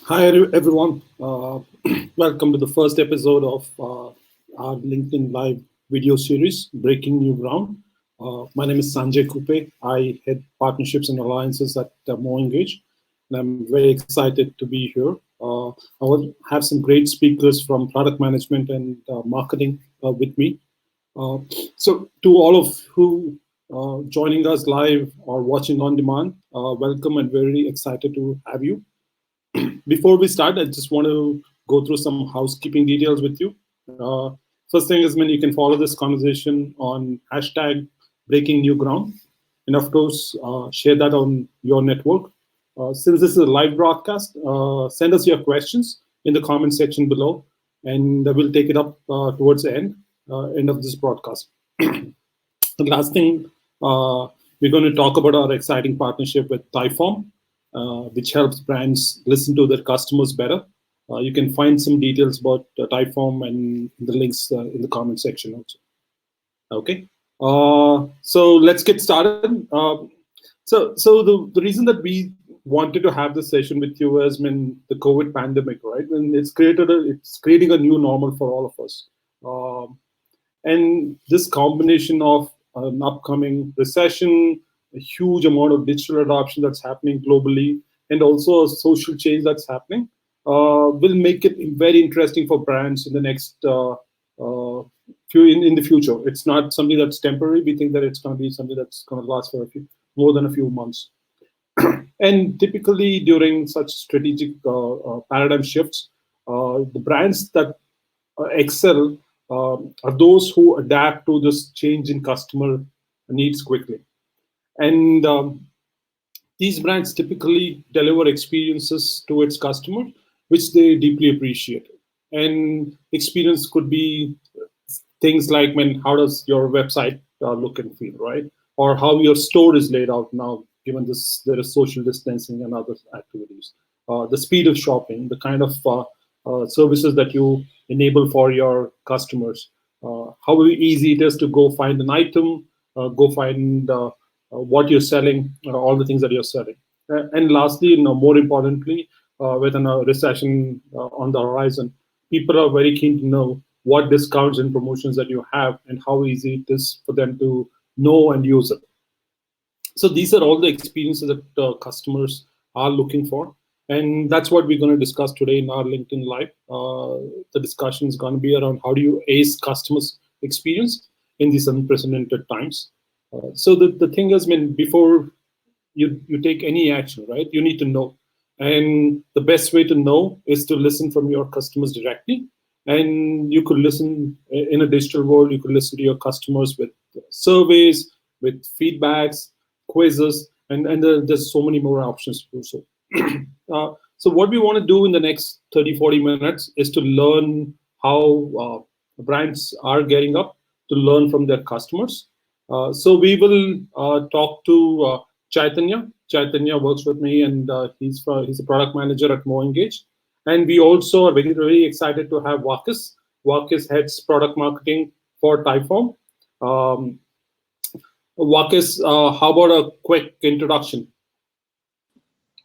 Hi, everyone. Welcome to the first episode of our LinkedIn Live video series, Breaking New Ground. My name is Sanjay Kupe. I head partnerships and alliances at MoEngage, and I'm very excited to be here. I will have some great speakers from product management and marketing with me. Uh, so, to all of who joining us live or watching on demand, welcome and very excited to have you. Before we start, I just want to go through some housekeeping details with you. First thing is, you can follow this conversation on hashtag Breaking New Ground, and of course, share that on your network. Since this is a live broadcast, send us your questions in the comment section below, and we'll take it up towards the end of this broadcast. The last thing, we're going to talk about our exciting partnership with Typeform, which helps brands listen to their customers better. You can find some details about Typeform and the links in the comment section also. Okay, so let's get started. So the reason that we wanted to have this session with you is when the COVID pandemic, right? And it's creating a new normal for all of us. And this combination of an upcoming recession, a huge amount of digital adoption that's happening globally, and also a social change that's happening, will make it very interesting for brands in the next in the future. It's not something that's temporary. We think that it's going to be something that's going to last for more than a few months. And typically during such strategic paradigm shifts, the brands that excel are those who adapt to this change in customer needs quickly. And these brands typically deliver experiences to its customer, which they deeply appreciate. And experience could be things like, how does your website look and feel, right? Or how your store is laid out now, given this there is social distancing and other activities. The speed of shopping, the kind of services that you enable for your customers, how easy it is to go find an item, go find what you're selling, all the things that you're selling. And lastly, more importantly, with a recession on the horizon, people are very keen to know what discounts and promotions that you have and how easy it is for them to know and use it. So these are all the experiences that customers are looking for. And that's what we're going to discuss today in our LinkedIn Live. The discussion is going to be around how do you ace customers' experience in these unprecedented times. So the thing is, before you take any action, right, you need to know. And the best way to know is to listen from your customers directly. And you could listen in a digital world, you could listen to your customers with surveys, with feedbacks, quizzes, and there's so many more options to do so. So what we want to do in the next 30-40 minutes is to learn how brands are getting up to learn from their customers. So we will talk to Chaitanya. Chaitanya works with me, and he's a product manager at MoEngage. And we also are very, very excited to have Wakis. Wakis heads product marketing for Typeform. Wakis, how about a quick introduction?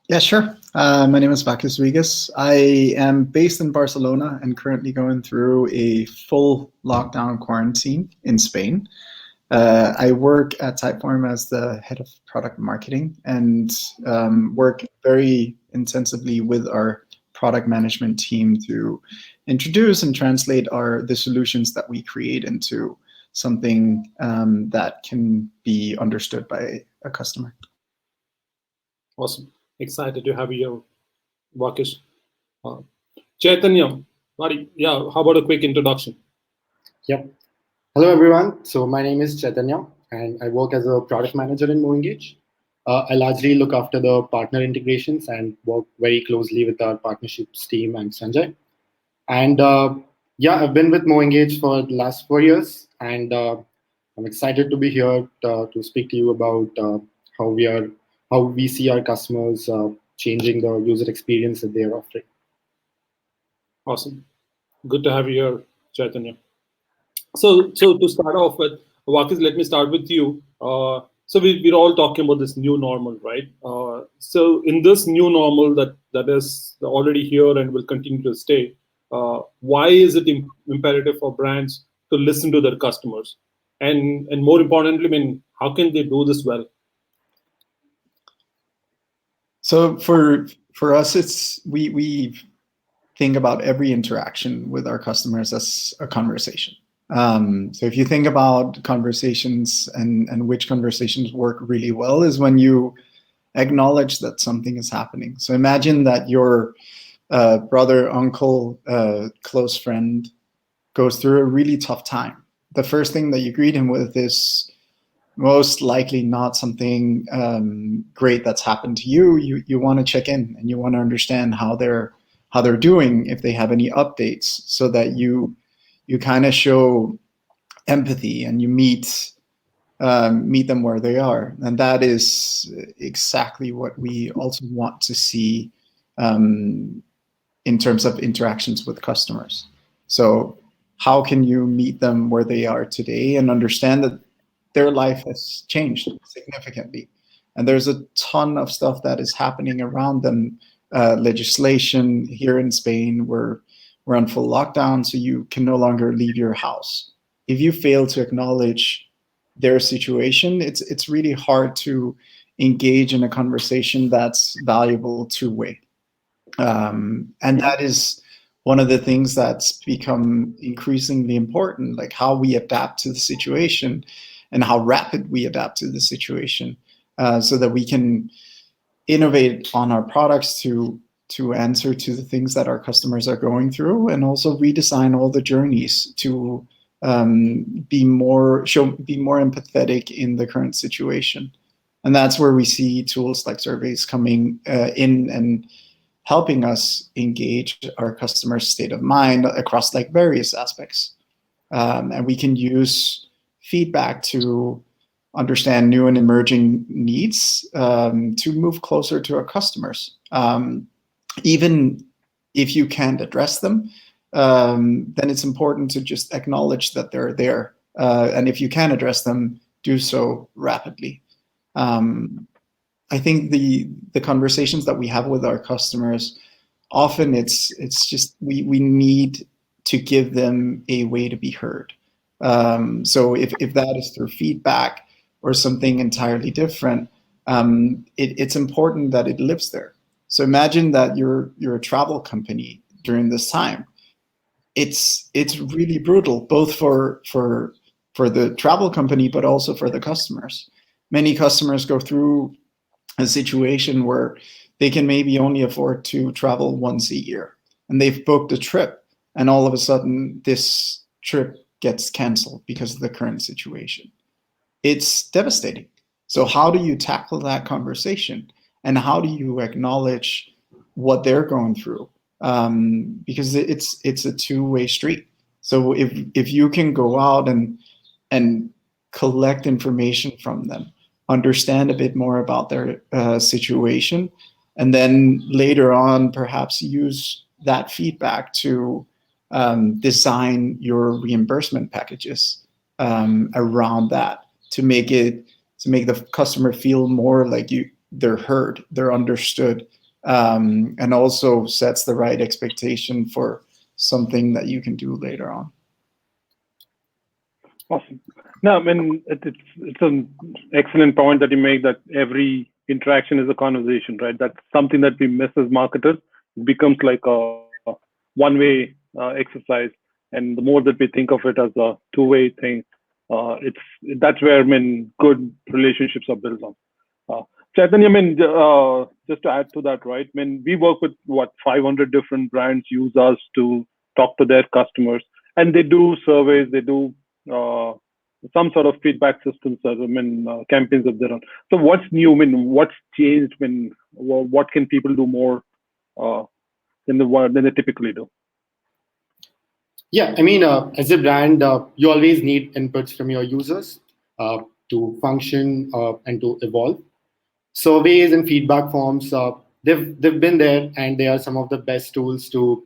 Yeah, sure. My name is Bacchus Vigas. I am based in Barcelona and currently going through a full lockdown quarantine in Spain. I work at Typeform as the head of product marketing and work very intensively with our product management team to introduce and translate the solutions that we create into something that can be understood by a customer. Awesome. Excited to have you, Wakis. Chaitanya, how about a quick introduction? Yep. Hello, everyone. So my name is Chaitanya, and I work as a product manager in MoEngage. I largely look after the partner integrations and work very closely with our partnerships team and Sanjay. And I've been with MoEngage for the last 4 years, and I'm excited to be here to speak to you about how we see our customers changing the user experience that they are offering. Awesome. Good to have you here, Chaitanya. So to start off with, Wakis, let me start with you. So we're all talking about this new normal, right? So in this new normal that is already here and will continue to stay, why is it imperative for brands to listen to their customers? And more importantly, I mean, how can they do this well? So for us, it's we think about every interaction with our customers as a conversation. So if you think about conversations and which conversations work really well is when you acknowledge that something is happening. So imagine that your brother, uncle, close friend goes through a really tough time. The first thing that you greet him with is most likely not something great that's happened to you. You want to check in and you want to understand how they're doing, if they have any updates, so that you kind of show empathy and you meet them where they are. And that is exactly what we also want to see in terms of interactions with customers. So how can you meet them where they are today and understand that their life has changed significantly, and there's a ton of stuff that is happening around them. Legislation here in Spain, we're on full lockdown, so you can no longer leave your house. If you fail to acknowledge their situation, it's really hard to engage in a conversation that's valuable two-way. And that is one of the things that's become increasingly important, like how we adapt to the situation and how rapid we adapt to the situation, so that we can innovate on our products to answer to the things that our customers are going through, and also redesign all the journeys to be more empathetic in the current situation. And that's where we see tools like surveys coming in and helping us engage our customers' state of mind across like various aspects. And we can use feedback to understand new and emerging needs, to move closer to our customers. Even if you can't address them, then it's important to just acknowledge that they're there. And if you can address them, do so rapidly. I think the conversations that we have with our customers, often it's just we need to give them a way to be heard. So if that is through feedback or something entirely different, it's important that it lives there. So imagine that you're a travel company during this time. It's really brutal, both for the travel company, but also for the customers. Many customers go through a situation where they can maybe only afford to travel once a year, and they've booked a trip, and all of a sudden this trip gets canceled because of the current situation. It's devastating. So how do you tackle that conversation, and how do you acknowledge what they're going through? Because it's a two-way street. So if you can go out and collect information from them, understand a bit more about their situation, and then later on perhaps use that feedback to design your reimbursement packages around that, to make the customer feel more like they're heard, they're understood, and also sets the right expectation for something that you can do later on. Awesome. No, I mean, it's an excellent point that you make, that every interaction is a conversation, right? That's something that we miss as marketers. It becomes like a one-way exercise, and the more that we think of it as a two-way thing, that's where, I mean, good relationships are built on. Chaitanya, I mean, just to add to that, right? I mean, we work with 500 different brands use us to talk to their customers, and they do surveys, they do some sort of feedback systems, I mean, campaigns of their own. So what's new? I mean, what's changed? I mean, what can people do more than they typically do? Yeah, I mean, as a brand, you always need inputs from your users to function and to evolve. Surveys and feedback forms, they've been there, and they are some of the best tools to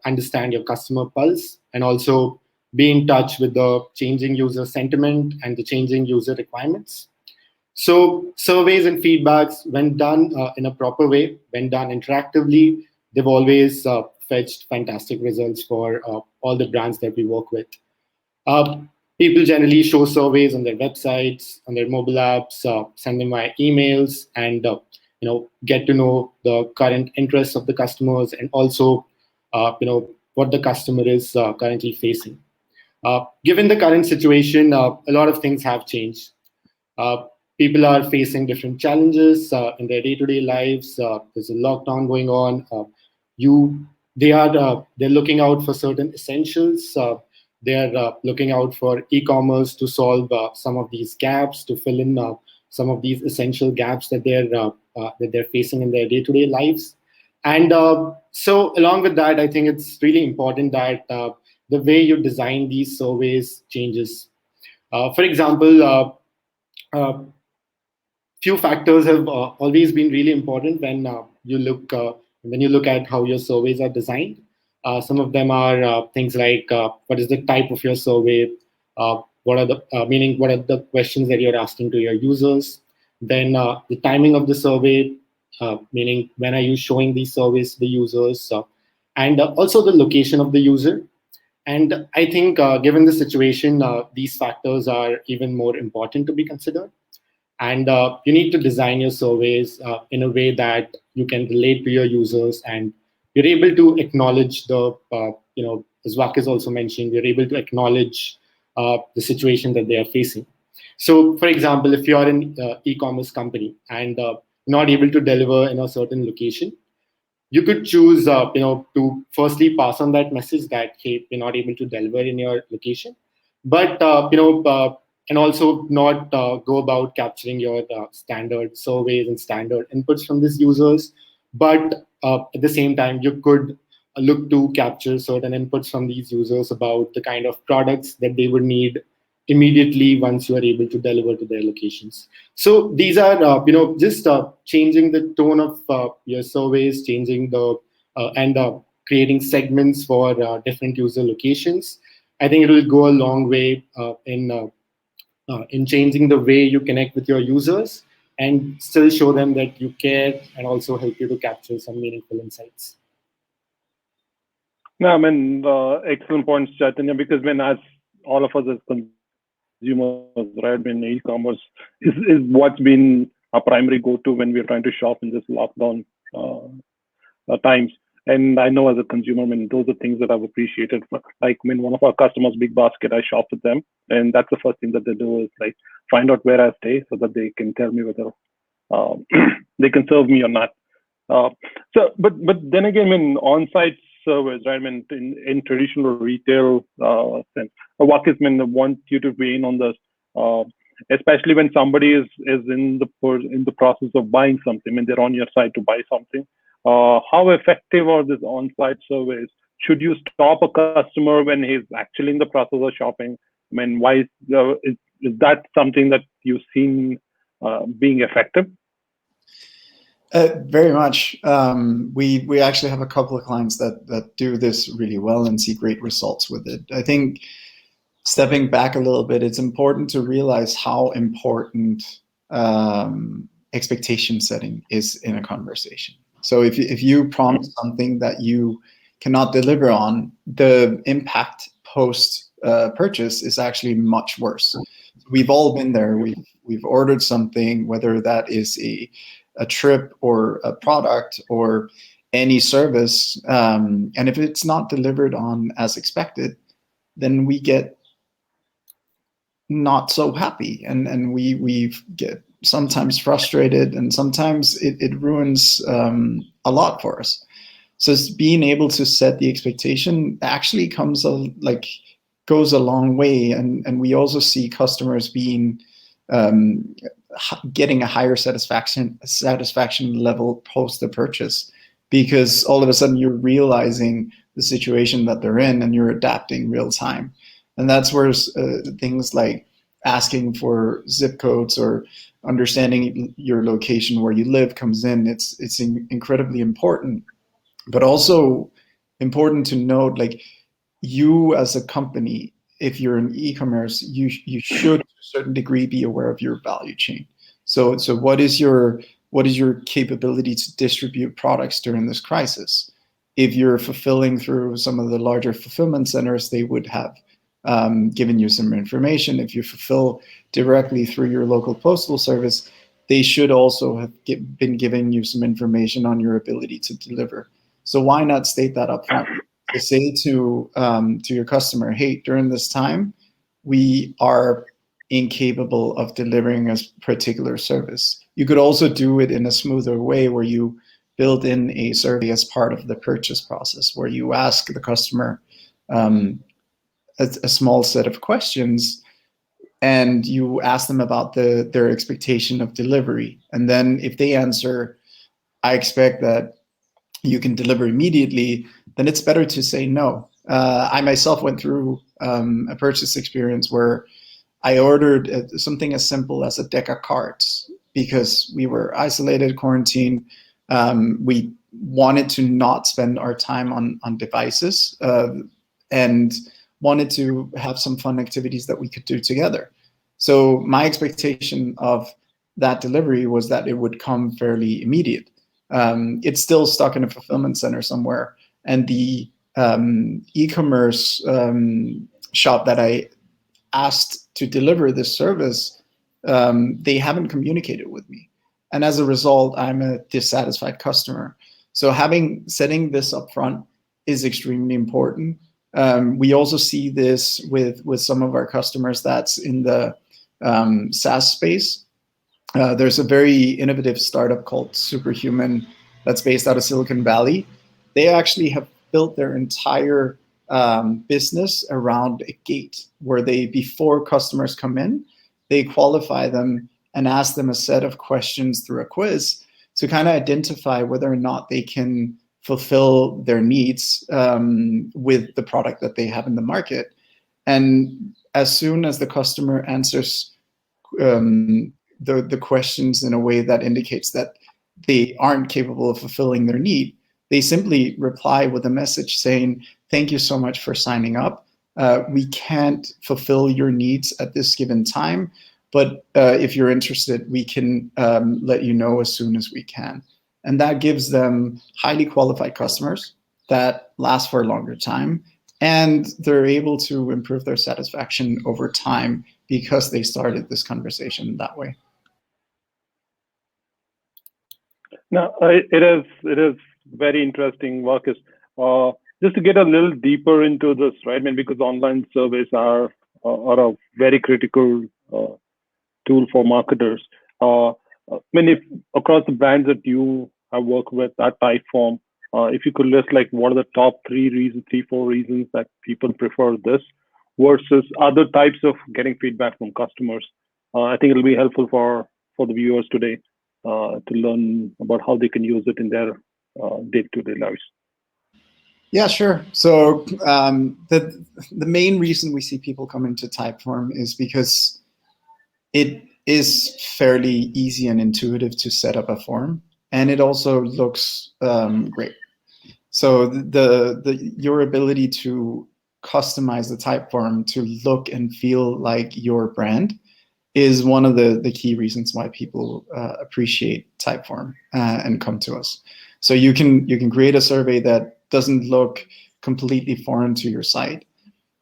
understand your customer pulse, and also be in touch with the changing user sentiment and the changing user requirements. So surveys and feedbacks, when done in a proper way, when done interactively, they've always fetched fantastic results for all the brands that we work with. Uh, People generally show surveys on their websites, on their mobile apps, send them via emails, and get to know the current interests of the customers, and also what the customer is currently facing. Given the current situation, a lot of things have changed. Uh, People are facing different challenges in their day-to-day lives. There's a lockdown going on. You, they're looking out for certain essentials. They're looking out for e-commerce to solve some of these gaps, to fill in some of these essential gaps that they're facing in their day-to-day lives. And so, along with that, I think it's really important that the way you design these surveys changes. For example, few factors have always been really important when you look at how your surveys are designed. Some of them are things like what is the type of your survey, what are the questions that you're asking to your users, then the timing of the survey, meaning when are you showing these surveys to the users, and also the location of the user. And I think given the situation, these factors are even more important to be considered. And you need to design your surveys in a way that you can relate to your users, and you're able to acknowledge as Vak has also mentioned, you're able to acknowledge the situation that they are facing. So, for example, if you're an e-commerce company and not able to deliver in a certain location, you could choose, to firstly pass on that message that, hey, we're not able to deliver in your location, but and also not go about capturing your standard surveys and standard inputs from these users. But at the same time, you could look to capture certain inputs from these users about the kind of products that they would need immediately once you are able to deliver to their locations. So these are, just changing the tone of your surveys, changing the and creating segments for different user locations. I think it will go a long way in changing the way you connect with your users and still show them that you care, and also help you to capture some meaningful insights. No, I mean, excellent points, Chaitanya, because when as all of us as consumers, right, when e-commerce is what's been our primary go-to when we're trying to shop in this lockdown times. And I know as a consumer, I mean, those are things that I've appreciated. Like when one of our customers, Big Basket, I shop with them, and that's the first thing that they do is like find out where I stay so that they can tell me whether uh, they can serve me or not. Uh, but then again, I mean, on-site service, right? I mean, in traditional retail sense, Wakis, I mean, want you to weigh in on this, uh, especially when somebody is in the process of buying something and they're on your site to buy something. How effective are these on-site surveys? Should you stop a customer when he's actually in the process of shopping? I mean, is that something that you've seen being effective? Very much. We actually have a couple of clients that do this really well and see great results with it. I think stepping back a little bit, it's important to realize how important expectation setting is in a conversation. So if you promise something that you cannot deliver on, the impact post purchase is actually much worse. We've all been there. We've ordered something, whether that is a trip or a product or any service, and if it's not delivered on as expected, then we get not so happy, and we get sometimes frustrated, and sometimes it ruins a lot for us. So being able to set the expectation actually goes a long way, and we also see customers being getting a higher satisfaction level post the purchase, because all of a sudden you're realizing the situation that they're in and you're adapting real time. And that's where things like asking for zip codes or understanding your location where you live comes in. It's incredibly important, but also important to note, like, you as a company, if you're in e-commerce, you should to a certain degree be aware of your value chain. So what is your capability to distribute products during this crisis? If you're fulfilling through some of the larger fulfillment centers, they would have given you some information. If you fulfill directly through your local postal service, they should also have been giving you some information on your ability to deliver. So why not state that up front? To say to your customer, hey, during this time, we are incapable of delivering a particular service. You could also do it in a smoother way where you build in a survey as part of the purchase process, where you ask the customer a small set of questions, and you ask them about their expectation of delivery. And then if they answer, I expect that you can deliver immediately, then it's better to say no. I myself went through a purchase experience where I ordered something as simple as a deck of cards because we were isolated, quarantined. We wanted to not spend our time on devices and wanted to have some fun activities that we could do together. So my expectation of that delivery was that it would come fairly immediate. It's still stuck in a fulfillment center somewhere, and the e-commerce shop that I asked to deliver this service, they haven't communicated with me. And as a result, I'm a dissatisfied customer. So setting this up front is extremely important. We also see this with some of our customers that's in the SaaS space. There's a very innovative startup called Superhuman that's based out of Silicon Valley. They actually have built their entire business around a gate where before customers come in, they qualify them and ask them a set of questions through a quiz to kind of identify whether or not they can fulfill their needs with the product that they have in the market. And as soon as the customer answers the questions in a way that indicates that they aren't capable of fulfilling their need, they simply reply with a message saying, thank you so much for signing up. We can't fulfill your needs at this given time, but if you're interested, we can let you know as soon as we can. And that gives them highly qualified customers that last for a longer time, and they're able to improve their satisfaction over time because they started this conversation that way. Now, it is very interesting, Marcus. Just to get a little deeper into this, right? I mean, because online surveys are a very critical tool for marketers. I mean, if across the brands that you have worked with at Typeform, if you could list like what are the top 4 reasons that people prefer this versus other types of getting feedback from customers, I think it'll be helpful for the viewers today to learn about how they can use it in their day-to-day lives. Yeah, sure. So the main reason we see people come into Typeform is because it is fairly easy and intuitive to set up a form, and it also looks great. So your ability to customize the Typeform to look and feel like your brand is one of the key reasons why people appreciate Typeform and come to us. So you can create a survey that doesn't look completely foreign to your site.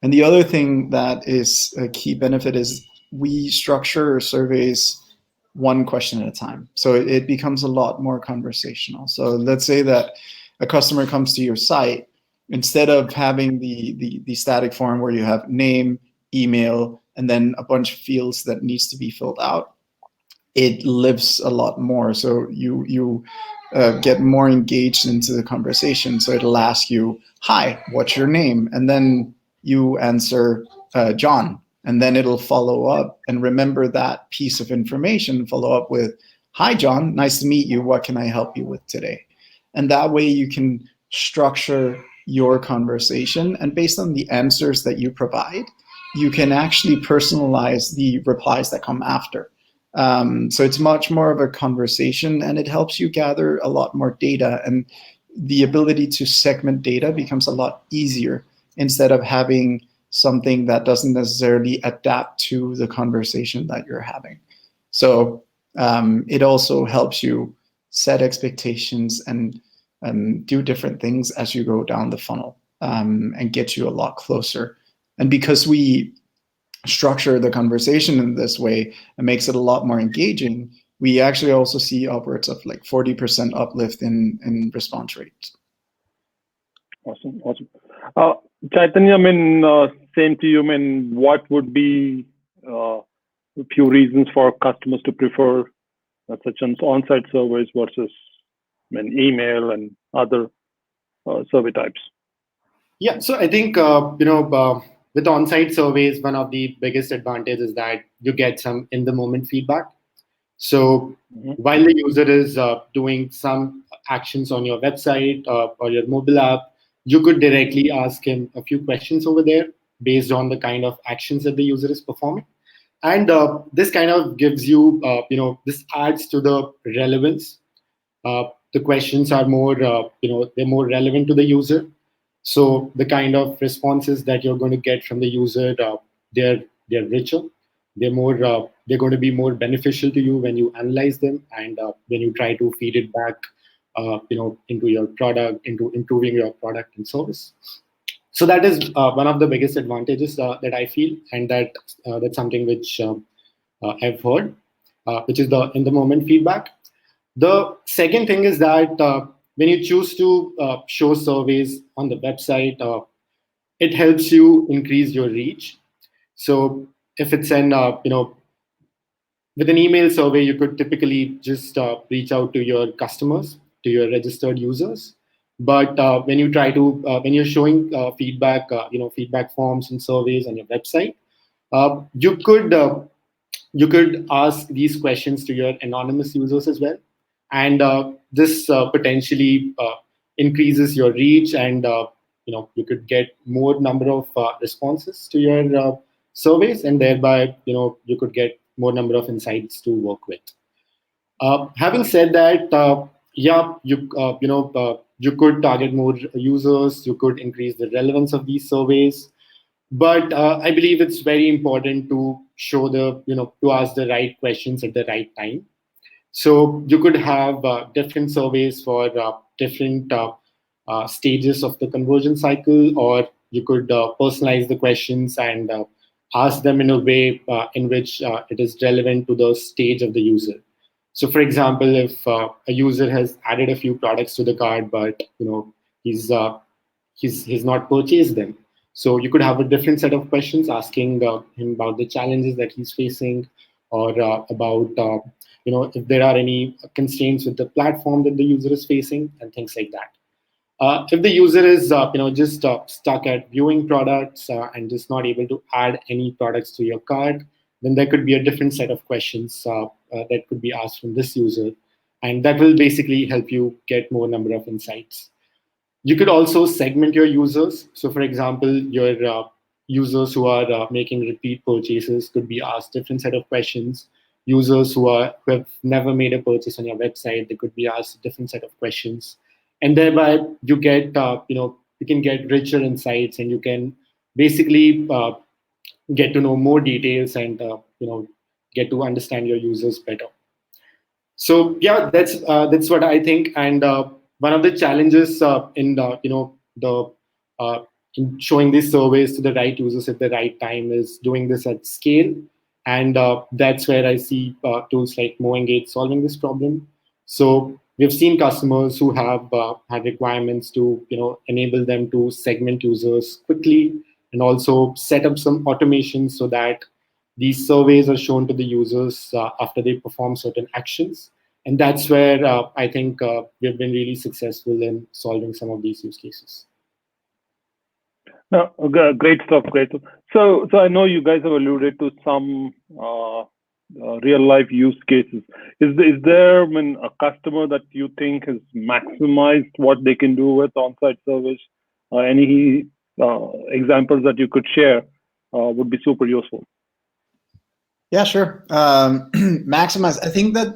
And the other thing that is a key benefit is we structure surveys one question at a time. So it becomes a lot more conversational. So let's say that a customer comes to your site, instead of having the static form where you have name, email, and then a bunch of fields that needs to be filled out, it lives a lot more. So you get more engaged into the conversation. So it'll ask you, hi, what's your name? And then you answer John, and then it'll follow up and remember that piece of information, follow up with, hi, John, nice to meet you. What can I help you with today? And that way you can structure your conversation, and based on the answers that you provide, you can actually personalize the replies that come after. So it's much more of a conversation, and it helps you gather a lot more data, and the ability to segment data becomes a lot easier instead of having something that doesn't necessarily adapt to the conversation that you're having. So it also helps you set expectations and do different things as you go down the funnel, and get you a lot closer. And because we structure the conversation in this way, it makes it a lot more engaging. We actually also see upwards of like 40% uplift in response rates. Awesome. Chaitanya, same to you. What would be a few reasons for customers to prefer such an on-site service versus email and other survey types? Yeah, so I think with on-site surveys, one of the biggest advantages is that you get some in-the-moment feedback. So while the user is doing some actions on your website or your mobile app, you could directly ask him a few questions over there based on the kind of actions that the user is performing. And this kind of gives you, this adds to the relevance. The questions are more, they're more relevant to the user. So the kind of responses that you're going to get from the user, they're richer. They're more. They're going to be more beneficial to you when you analyze them and when you try to feed it back, into your product, into improving your product and service. So that is one of the biggest advantages that I feel, and that's something which I've heard, which is the in-the-moment feedback. The second thing is that when you choose to show surveys on the website, it helps you increase your reach. So if it's an, with an email survey, you could typically just reach out to your customers, to your registered users. But when you try to, when you're showing feedback, feedback forms and surveys on your website, you could ask these questions to your anonymous users as well. And this potentially increases your reach, and you could get more number of responses to your surveys, and thereby you could get more number of insights to work with. Having said that, you could target more users, you could increase the relevance of these surveys, but I believe it's very important to show to ask the right questions at the right time. So you could have different surveys for different stages of the conversion cycle, or you could personalize the questions and ask them in a way in which it is relevant to the stage of the user. So, for example, if a user has added a few products to the cart, but he's not purchased them, so you could have a different set of questions asking him about the challenges that he's facing, or about if there are any constraints with the platform that the user is facing, and things like that. If the user is just stuck at viewing products and just not able to add any products to your cart, then there could be a different set of questions that could be asked from this user, and that will basically help you get more number of insights. You could also segment your users. So, for example, your users who are making repeat purchases could be asked different set of questions. Users who have never made a purchase on your website, they could be asked a different set of questions, and thereby you get you can get richer insights, and you can basically get to know more details, and get to understand your users better. So yeah, that's what I think. And one of the challenges in showing these surveys to the right users at the right time is doing this at scale. And that's where I see tools like MoEngage solving this problem. So we've seen customers who have had requirements to enable them to segment users quickly, and also set up some automation so that these surveys are shown to the users after they perform certain actions. And that's where I think we've been really successful in solving some of these use cases. No, great stuff. So I know you guys have alluded to some real life use cases. Is there a customer that you think has maximized what they can do with on-site service? Any examples that you could share would be super useful. Yeah, sure. Maximize. I think that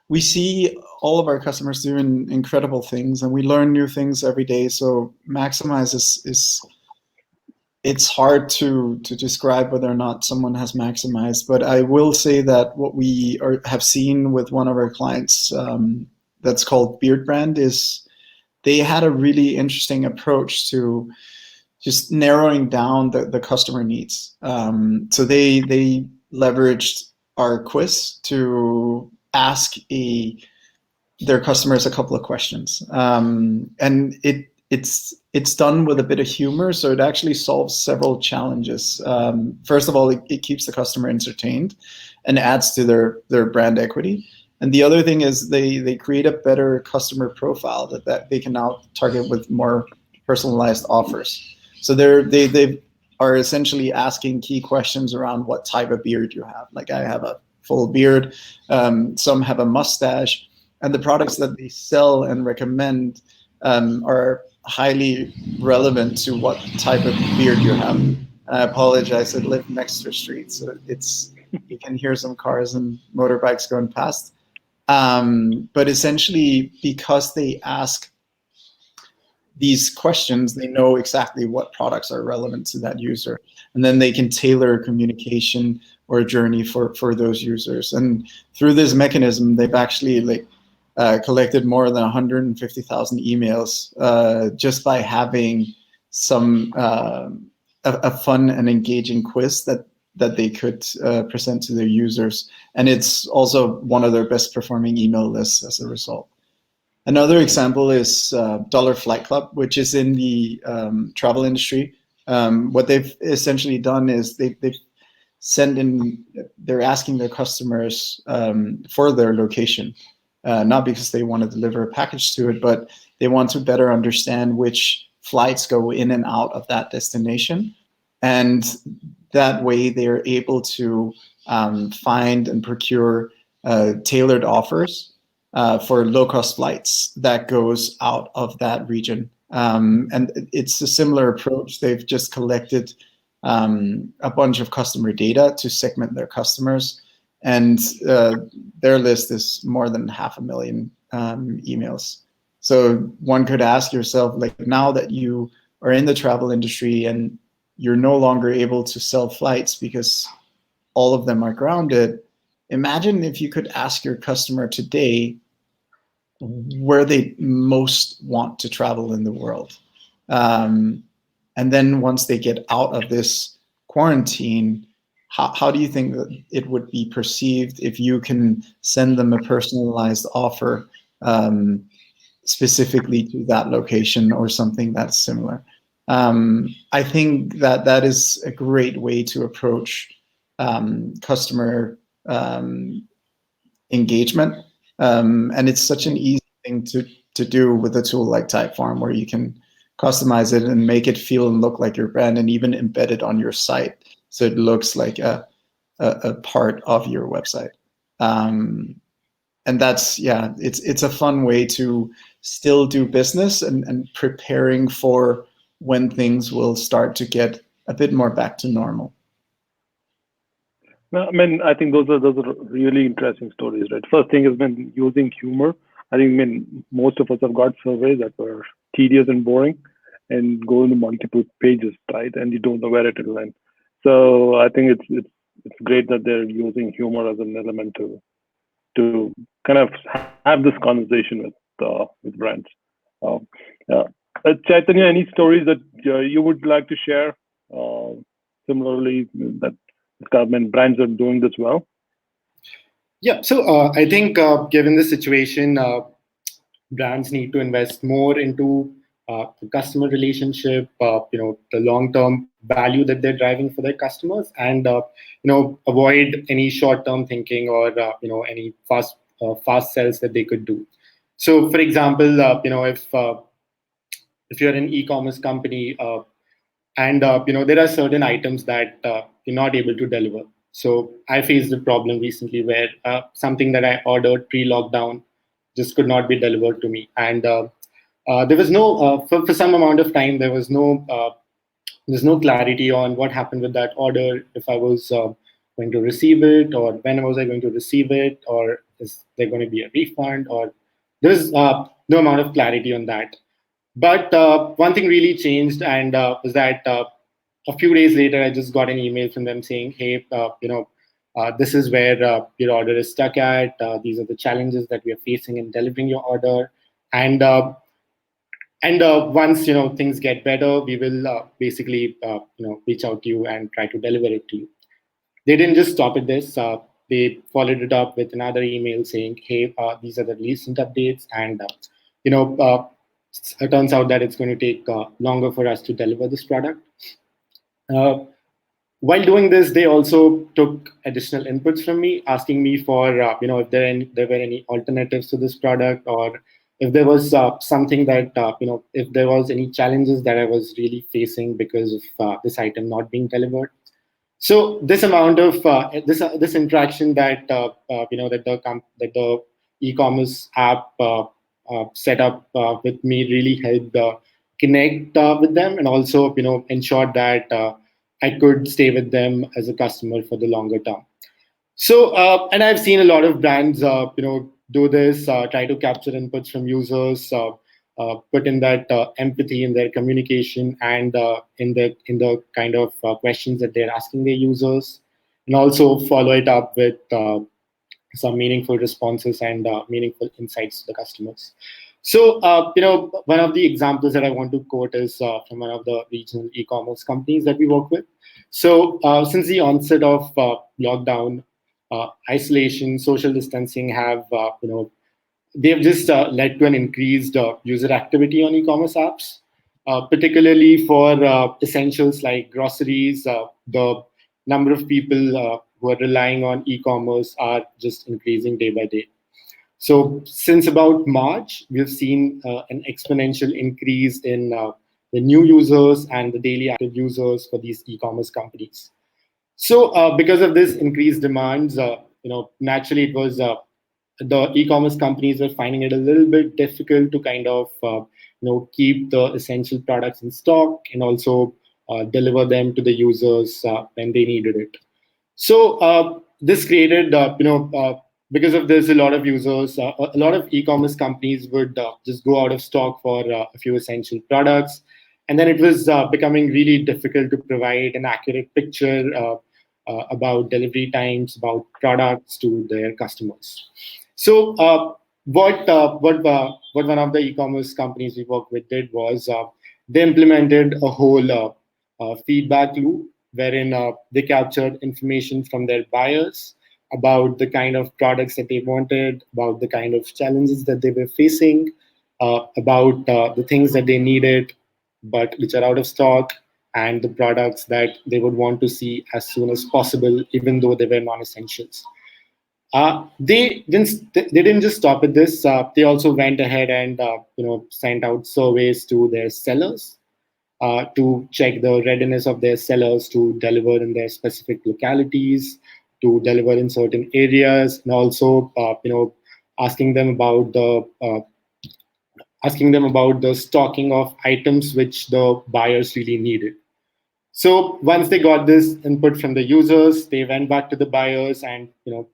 we see all of our customers doing incredible things, and we learn new things every day. So Maximize is it's hard to describe whether or not someone has maximized, but I will say that what we have seen with one of our clients that's called Beard Brand is they had a really interesting approach to just narrowing down the customer needs. So they leveraged our quiz to ask their customers a couple of questions, and it's done with a bit of humor, so it actually solves several challenges. First of all, it keeps the customer entertained and adds to their brand equity. And the other thing is they create a better customer profile that they can now target with more personalized offers. So they are essentially asking key questions around what type of beard you have. Like, I have a full beard, some have a mustache, and the products that they sell and recommend are highly relevant to what type of beard you have. And I apologize, I live next to a street, so you can hear some cars and motorbikes going past. But essentially, because they ask these questions, they know exactly what products are relevant to that user, and then they can tailor a communication or a journey for those users. And through this mechanism, they've actually collected more than 150,000 emails just by having some a fun and engaging quiz that they could present to their users. And it's also one of their best performing email lists as a result. Another example is Dollar Flight Club, which is in the travel industry. What they've essentially done is they've they're asking their customers for their location, not because they want to deliver a package to it, but they want to better understand which flights go in and out of that destination. And that way they're able to find and procure tailored offers for low-cost flights that goes out of that region. And it's a similar approach. They've just collected a bunch of customer data to segment their customers, and their list is more than 500,000 emails. So one could ask yourself, like, now that you are in the travel industry and you're no longer able to sell flights because all of them are grounded, imagine if you could ask your customer today where they most want to travel in the world. And then once they get out of this quarantine, how do you think that it would be perceived if you can send them a personalized offer specifically to that location or something that's similar? I think that is a great way to approach customer engagement. And it's such an easy thing to do with a tool like Typeform, where you can customize it and make it feel and look like your brand, and even embed it on your site so it looks like a part of your website. And that's, yeah, it's a fun way to still do business and preparing for when things will start to get a bit more back to normal. No, I mean, I think those are really interesting stories, right? First thing has been using humor. I think, most of us have got surveys that were tedious and boring and go into multiple pages, right? And you don't know where it will end. So I think it's great that they're using humor as an element to kind of have this conversation with brands. Chaitanya, any stories that you would like to share? Similarly, that government brands are doing this well? Yeah, so I think given the situation, brands need to invest more into the customer relationship, the long-term value that they're driving for their customers, and avoid any short-term thinking or any fast sells that they could do. So, for example, if you're an e-commerce company and there are certain items that you're not able to deliver. So I faced a problem recently where something that I ordered pre-lockdown just could not be delivered to me, and there was no for some amount of time there's no clarity on what happened with that order, if I was going to receive it, or when was I going to receive it, or is there going to be a refund, or there's no amount of clarity on that. But one thing really changed, and was that a few days later, I just got an email from them saying, "Hey, this is where your order is stuck at. These are the challenges that we are facing in delivering your order, and once things get better, we will basically reach out to you and try to deliver it to you." They didn't just stop at this. They followed it up with another email saying, "Hey, these are the recent updates, and you know, uh, it turns out that it's going to take longer for us to deliver this product." Uh, while doing this, they also took additional inputs from me, asking me for if there were any alternatives to this product, or if there was something that if there was any challenges that I was really facing because of this item not being delivered. So this amount of this interaction that that the e-commerce app set up with me really helped connect with them, and also ensured that I could stay with them as a customer for the longer term. So, and I've seen a lot of brands, do this, try to capture inputs from users, put in that empathy in their communication and in the kind of questions that they're asking their users, and also follow it up with some meaningful responses and meaningful insights to the customers. So, one of the examples that I want to quote is from one of the regional e-commerce companies that we work with. So, since the onset of lockdown, isolation, social distancing have, they've just led to an increased user activity on e-commerce apps, particularly for essentials like groceries. The number of people who are relying on e-commerce are just increasing day by day. So since about March, we've seen an exponential increase in the new users and the daily active users for these e-commerce companies. So because of this increased demands, naturally it was the e-commerce companies were finding it a little bit difficult to kind of keep the essential products in stock and also deliver them to the users when they needed it. So this created, because of this, a lot of users, a lot of e-commerce companies would just go out of stock for a few essential products, and then it was becoming really difficult to provide an accurate picture about delivery times, about products to their customers. So what one of the e-commerce companies we work with did was they implemented a whole feedback loop wherein they captured information from their buyers about the kind of products that they wanted, about the kind of challenges that they were facing, about the things that they needed but which are out of stock, and the products that they would want to see as soon as possible, even though they were non-essentials. They didn't just stop at this. They also went ahead and sent out surveys to their sellers to check the readiness of their sellers to deliver in their specific localities, to deliver in certain areas, and also asking them about the stocking of items which the buyers really needed. So once they got this input from the users, they went back to the buyers and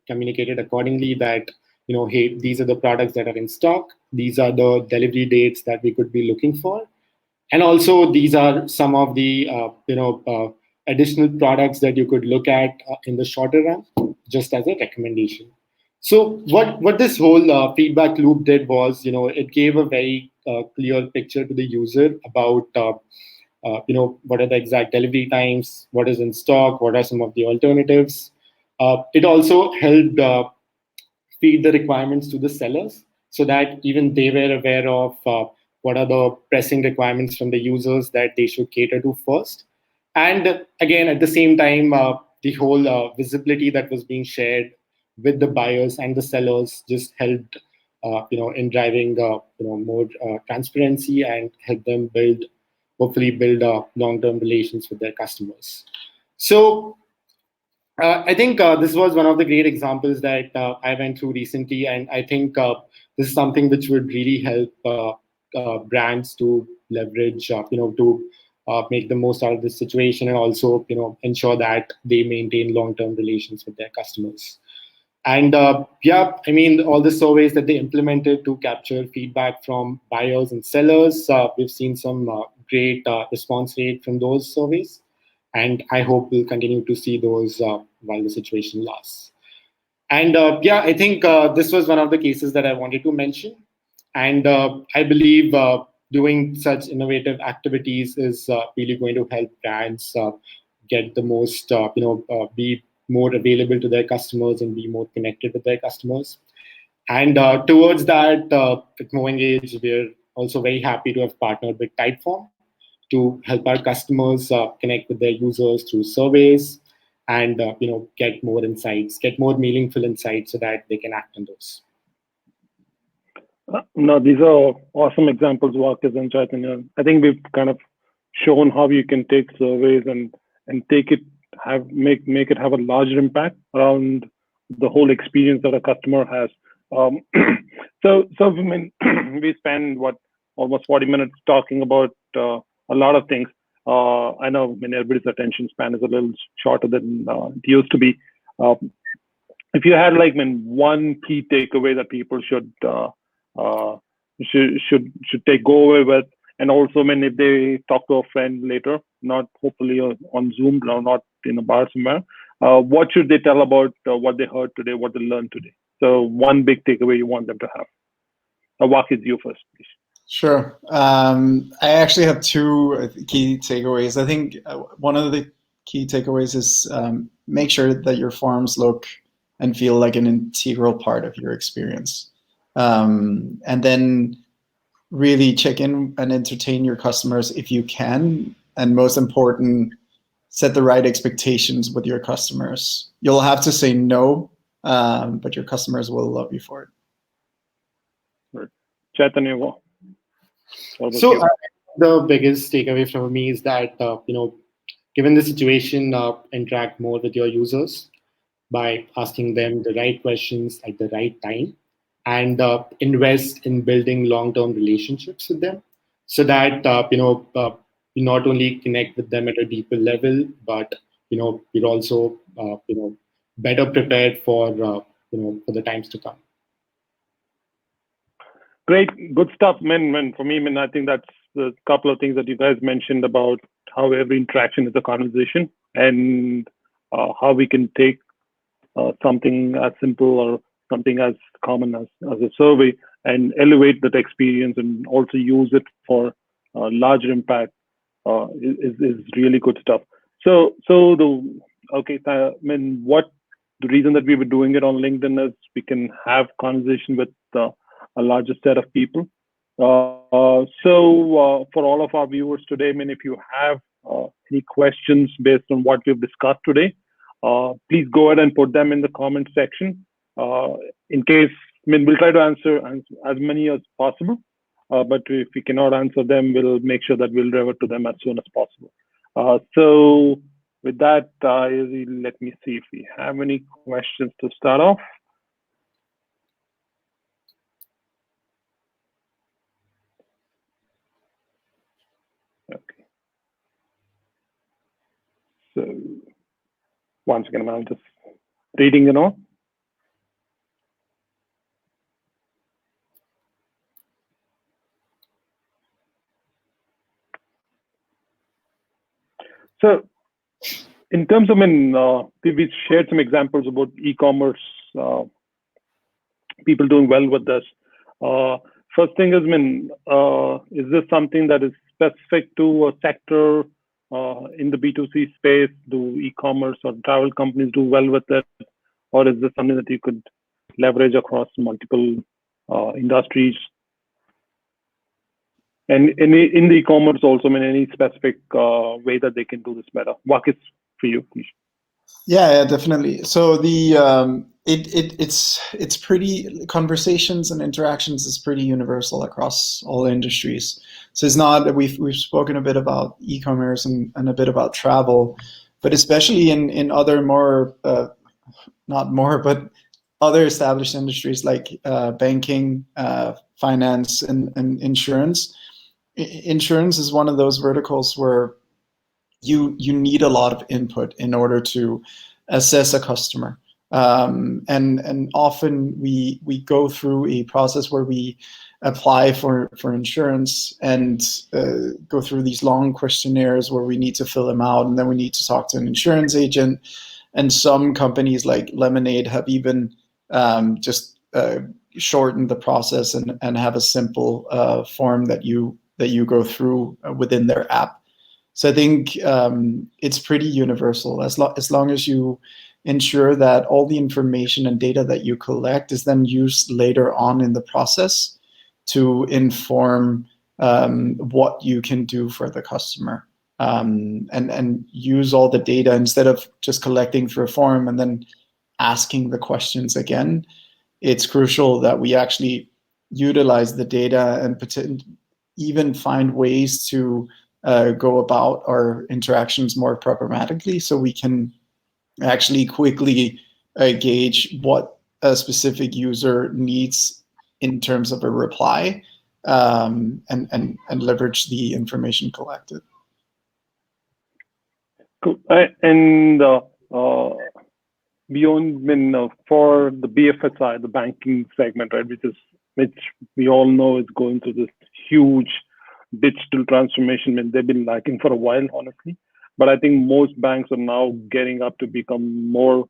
communicated accordingly that hey, these are the products that are in stock. These are the delivery dates that we could be looking for, and also these are some of the additional products that you could look at in the shorter run, just as a recommendation. So what this whole feedback loop did was it gave a very clear picture to the user about what are the exact delivery times, what is in stock, what are some of the alternatives. It also helped feed the requirements to the sellers so that even they were aware of what are the pressing requirements from the users that they should cater to first. And again, at the same time, the whole visibility that was being shared with the buyers and the sellers just helped in driving more transparency and help them hopefully build long-term relations with their customers. So I think this was one of the great examples that I went through recently, and I think this is something which would really help brands to leverage, to make the most out of this situation, and also, ensure that they maintain long-term relations with their customers. And I mean, all the surveys that they implemented to capture feedback from buyers and sellers, we've seen some great response rate from those surveys. And I hope we'll continue to see those while the situation lasts. And yeah, I think this was one of the cases that I wanted to mention. And I believe doing such innovative activities is really going to help brands get the most, be more available to their customers and be more connected with their customers. And towards that, at MoEngage, we're also very happy to have partnered with Typeform to help our customers connect with their users through surveys and get more insights, get more meaningful insights so that they can act on those. No, these are awesome examples, Marcus and Chaitanya. I think we've kind of shown how you can take surveys and take it make it have a larger impact around the whole experience that a customer has. So I mean, we spend almost 40 minutes talking about a lot of things. I know, I mean, everybody's attention span is a little shorter than it used to be. If you had like one key takeaway that people should go away with, and also if they talk to a friend later, not hopefully on Zoom or not in a bar somewhere, what should they tell about what they heard today, what they learned today? So one big takeaway you want them to have. Walk with you first, please. Sure. I actually have two key takeaways. I think one of the key takeaways is make sure that your forms look and feel like an integral part of your experience. And then really check in and entertain your customers if you can. And most important, set the right expectations with your customers. You'll have to say no, but your customers will love you for it. Right. Chaitanya, so the biggest takeaway from me is that, given the situation, interact more with your users by asking them the right questions at the right time, and invest in building long-term relationships with them, so that you not only connect with them at a deeper level, but you're also better prepared for for the times to come. Great, good stuff, man. For me, I think that's a couple of things that you guys mentioned about how every interaction is a conversation, and how we can take something as simple or something as common as a survey and elevate that experience and also use it for larger impact is really good stuff. So what the reason that we were doing it on LinkedIn is we can have conversation with a larger set of people. So for all of our viewers today, if you have any questions based on what we've discussed today, please go ahead and put them in the comment section. In case, we'll try to answer as many as possible. But if we cannot answer them, we'll make sure that we'll revert to them as soon as possible. So with that, let me see if we have any questions to start off. Okay. So once again, I'm just reading it on. So in terms of, we shared some examples about e-commerce, people doing well with this. First thing is this something that is specific to a sector in the B2C space? Do e-commerce or travel companies do well with it? Or is this something that you could leverage across multiple industries? And in the e-commerce also, any specific way that they can do this better? Marcus, for you, please. Yeah, definitely. So the it's pretty, conversations and interactions is pretty universal across all industries. So it's not, we've spoken a bit about e-commerce and a bit about travel, but especially in other more not more, but other established industries like banking, finance, and insurance. Insurance is one of those verticals where you need a lot of input in order to assess a customer. And often we go through a process where we apply for insurance and go through these long questionnaires where we need to fill them out, and then we need to talk to an insurance agent. And some companies like Lemonade have even just shortened the process and have a simple form that you go through within their app. So I think it's pretty universal as long as you ensure that all the information and data that you collect is then used later on in the process to inform what you can do for the customer, and use all the data instead of just collecting through a form and then asking the questions again. It's crucial that we actually utilize the data and even find ways to go about our interactions more programmatically, so we can actually quickly gauge what a specific user needs in terms of a reply, and leverage the information collected. Cool. And beyond, for the BFSI, the banking segment, right, which we all know is going through this huge digital transformation, and they've been lacking for a while, honestly. But I think most banks are now getting up to become more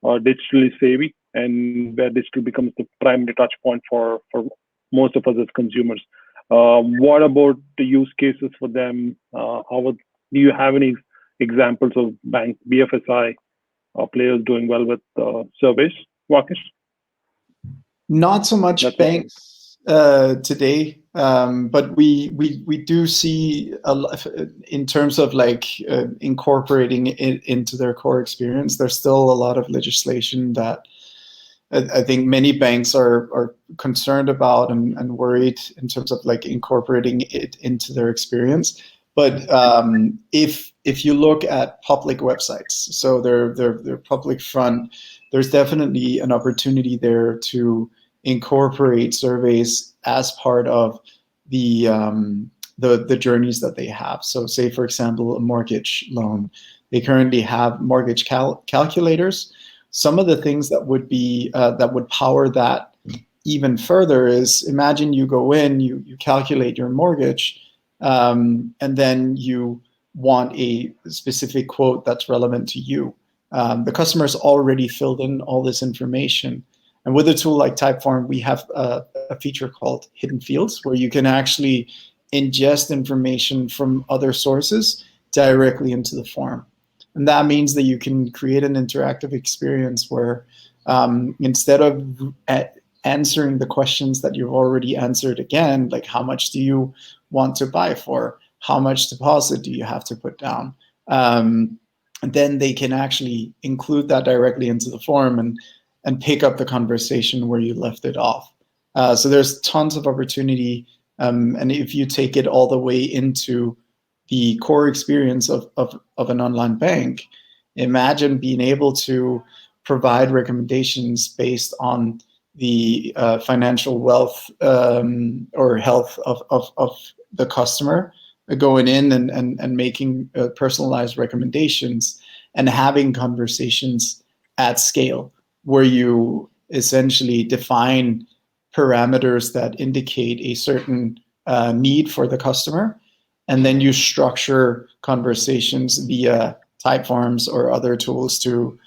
digitally savvy, and where digital becomes the primary touch point for most of us as consumers. What about the use cases for them? Do you have any examples of bank BFSI players doing well with surveys, Rakesh? Not so much banks today, but we do see in terms of like incorporating it into their core experience. There's still a lot of legislation that I think many banks are concerned about and worried in terms of like incorporating it into their experience. But if you look at public websites, so they're public front, there's definitely an opportunity there to incorporate surveys as part of the journeys that they have. So say, for example, a mortgage loan, they currently have mortgage calculators. Some of the things that would be that would power that even further is, imagine you go in, you calculate your mortgage, and then you want a specific quote that's relevant to you. The customer's already filled in all this information. And with a tool like Typeform, we have a feature called Hidden Fields, where you can actually ingest information from other sources directly into the form. And that means that you can create an interactive experience where instead of answering the questions that you've already answered again, like how much do you want to buy for, how much deposit do you have to put down, then they can actually include that directly into the form and pick up the conversation where you left it off. So there's tons of opportunity, and if you take it all the way into the core experience of an online bank, imagine being able to provide recommendations based on the financial wealth or health of the customer, going in and making personalized recommendations and having conversations at scale, where you essentially define parameters that indicate a certain need for the customer, and then you structure conversations via Typeforms or other tools to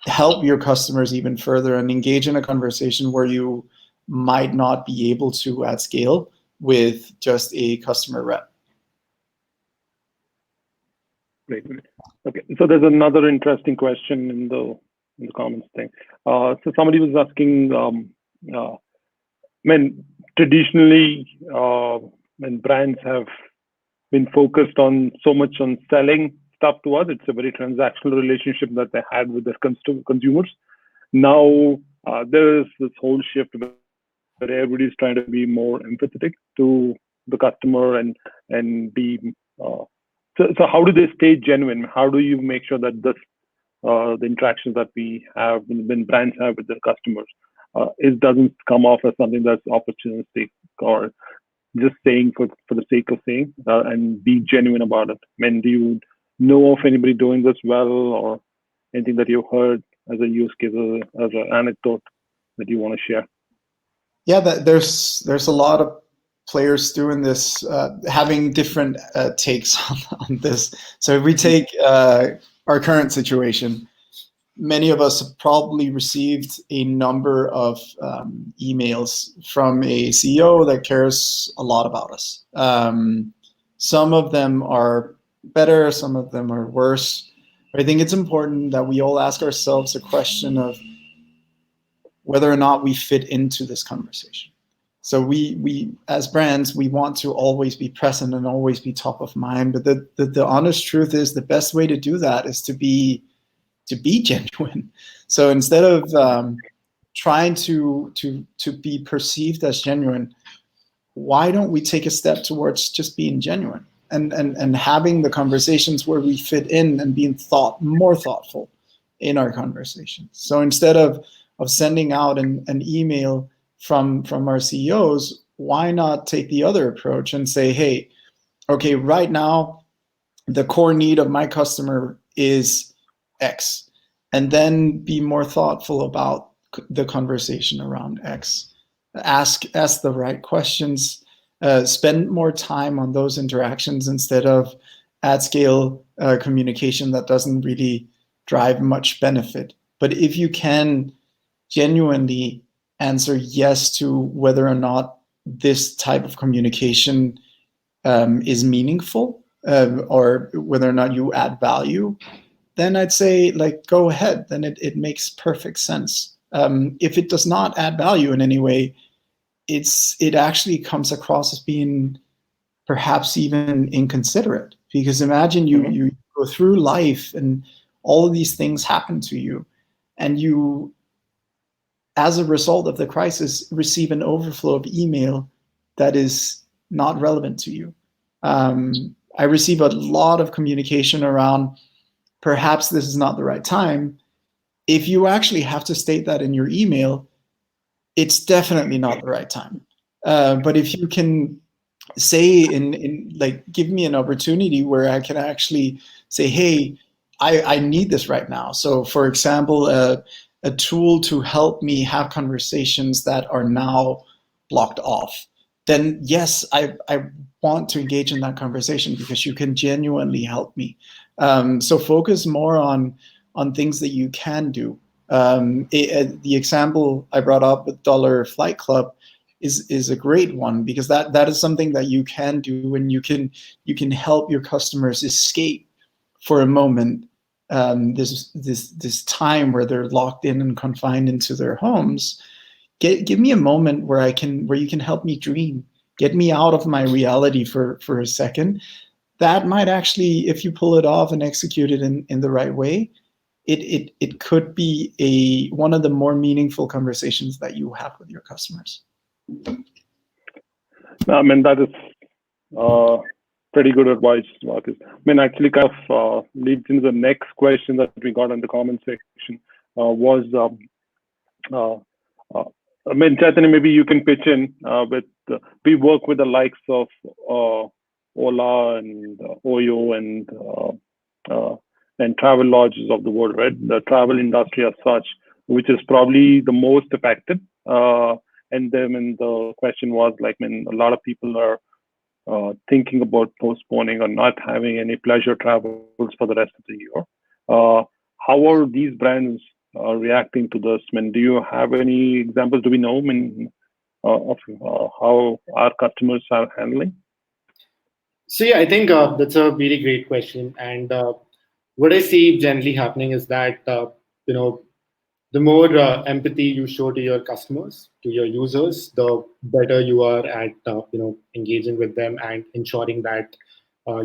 help your customers even further and engage in a conversation where you might not be able to at scale with just a customer rep. Great. Okay, so there's another interesting question in the comments thing. So somebody was asking, when traditionally, when brands have been focused on so much on selling stuff to us, it's a very transactional relationship that they had with their consumers. Now there is this whole shift where everybody's trying to be more empathetic to the customer and be. So how do they stay genuine? How do you make sure that the interactions that we have when brands have with their customers, it doesn't come off as something that's opportunistic or just saying for the sake of saying, and be genuine about it? I mean, do you know of anybody doing this well, or anything that you've heard as a use case, as an anecdote that you want to share? Yeah, there's a lot of players doing this, having different takes on this. So if we take our current situation, many of us have probably received a number of emails from a CEO that cares a lot about us. Some of them are better, some of them are worse. But I think it's important that we all ask ourselves a question of whether or not we fit into this conversation. So we as brands, we want to always be present and always be top of mind. But the honest truth is the best way to do that is to be genuine. So instead of trying to be perceived as genuine, why don't we take a step towards just being genuine and having the conversations where we fit in and being more thoughtful in our conversations. So instead of sending out an email from our CEOs, why not take the other approach and say, hey, okay, right now the core need of my customer is X, and then be more thoughtful about the conversation around X. Ask the right questions, spend more time on those interactions instead of at scale communication that doesn't really drive much benefit. But if you can genuinely answer yes to whether or not this type of communication is meaningful, or whether or not you add value, then I'd say go ahead. Then it makes perfect sense. If it does not add value in any way, it actually comes across as being perhaps even inconsiderate. Because imagine you go through life and all of these things happen to you, and you, as a result of the crisis, receive an overflow of email that is not relevant to you. I receive a lot of communication around perhaps this is not the right time. If you actually have to state that in your email, it's definitely not the right time. But if you can say give me an opportunity where I can actually say, hey, I need this right now. So for example, a tool to help me have conversations that are now blocked off, then yes, I want to engage in that conversation because you can genuinely help me. So focus more on things that you can do. The example I brought up with Dollar Flight Club is a great one, because that is something that you can do, and you can help your customers escape for a moment this time where they're locked in and confined into their homes. Give me a moment where you can help me dream, get me out of my reality for a second. That might actually, if you pull it off and execute it in the right way, it could be one of the more meaningful conversations that you have with your customers. I mean, that is pretty good advice, Marcus. I mean, actually kind of leads into the next question that we got in the comment section. I mean, Chaitanya, maybe you can pitch in with, we work with the likes of Ola and Oyo and travel lodges of the world, right? The travel industry as such, which is probably the most affected. And then the question was a lot of people are thinking about postponing or not having any pleasure travels for the rest of the year. How are these brands reacting to this? I mean, do you have any examples? Do we know of how our customers are handling? So yeah, I think that's a really great question. And what I see generally happening is that the more empathy you show to your customers, to your users, the better you are at engaging with them and ensuring that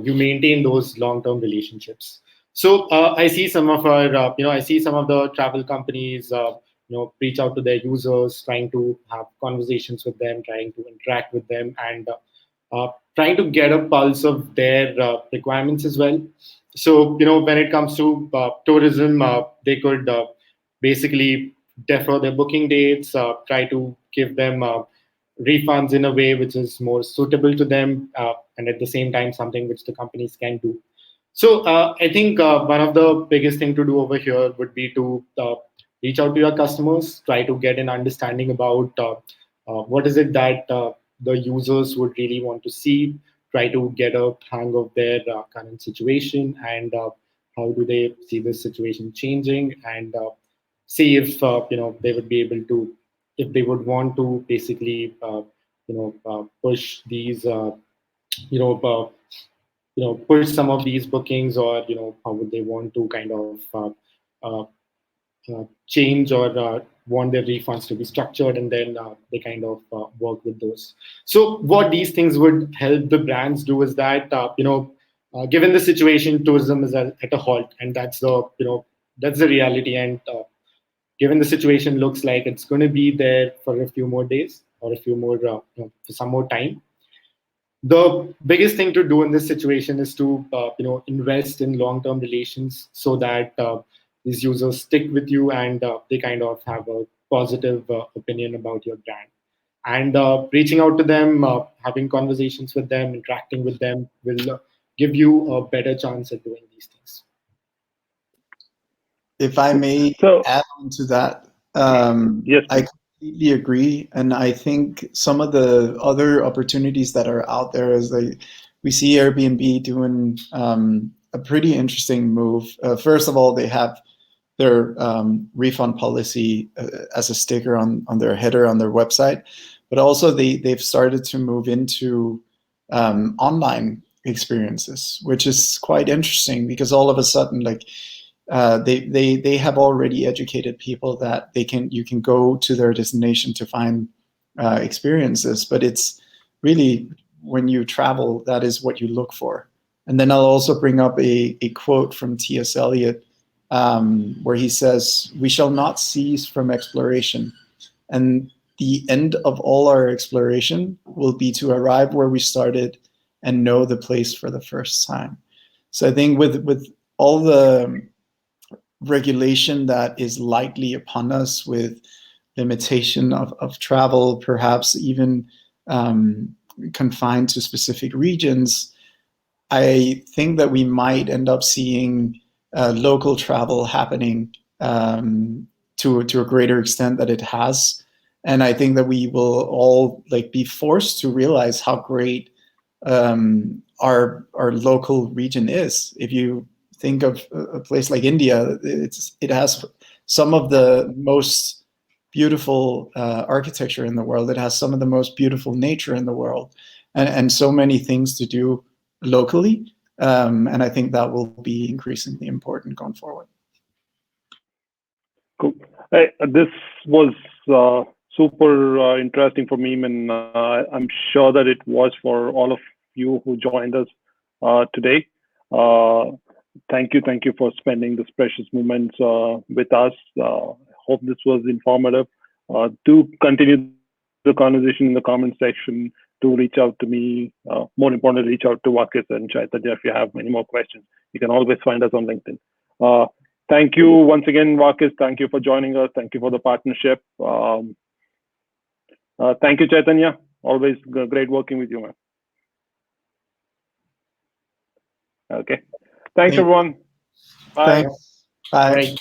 you maintain those long-term relationships. So I see some of our I see some of the travel companies reach out to their users, trying to have conversations with them, trying to interact with them, and trying to get a pulse of their requirements as well. So when it comes to tourism, they could basically defer their booking dates, try to give them refunds in a way which is more suitable to them, and at the same time something which the companies can do. So I think one of the biggest thing to do over here would be to reach out to your customers, try to get an understanding about what is it that the users would really want to see, try to get a hang of their current situation and how do they see this situation changing, and see if they would be able to, if they would want to basically push these you know uh, push some of these bookings, or how would they want to kind of uh, change or want their refunds to be structured, and then they kind of work with those. So what these things would help the brands do is that given the situation, tourism is at a halt, and that's the reality. And given the situation looks like it's going to be there for a few more days or a few more for some more time, the biggest thing to do in this situation is to invest in long-term relations, so that these users stick with you, and they kind of have a positive opinion about your brand. And reaching out to them, having conversations with them, interacting with them will give you a better chance at doing these things. If I may So, add on to that, yes, I please. completely agree, and I think some of the other opportunities that are out there is we see Airbnb doing a pretty interesting move. First of all, they have their refund policy as a sticker on their header on their website, but also they've started to move into online experiences, which is quite interesting because all of a sudden, like they have already educated people that you can go to their destination to find experiences, but it's really when you travel, that is what you look for. And then I'll also bring up a quote from T.S. Eliot, where he says, "We shall not cease from exploration, and the end of all our exploration will be to arrive where we started and know the place for the first time." So I think with all the regulation that is likely upon us, with limitation of travel, perhaps even confined to specific regions, I think that we might end up seeing local travel happening to a greater extent that it has. And I think that we will all be forced to realize how great our local region is. If you think of a place like India, it has some of the most beautiful architecture in the world. It has some of the most beautiful nature in the world, and so many things to do locally. And I think that will be increasingly important going forward. Cool. This was super interesting for me, and I'm sure that it was for all of you who joined us today. Thank you for spending this precious moments with us. Hope this was informative. Do continue the conversation in the comment section. Do reach out to me. More importantly, reach out to Vakis and Chaitanya if you have many more questions. You can always find us on LinkedIn. Thank you once again, Vakis. Thank you for joining us. Thank you for the partnership. Thank you, Chaitanya. Always great working with you, man. Okay. Thanks, everyone. Bye. Thanks. Bye. Right.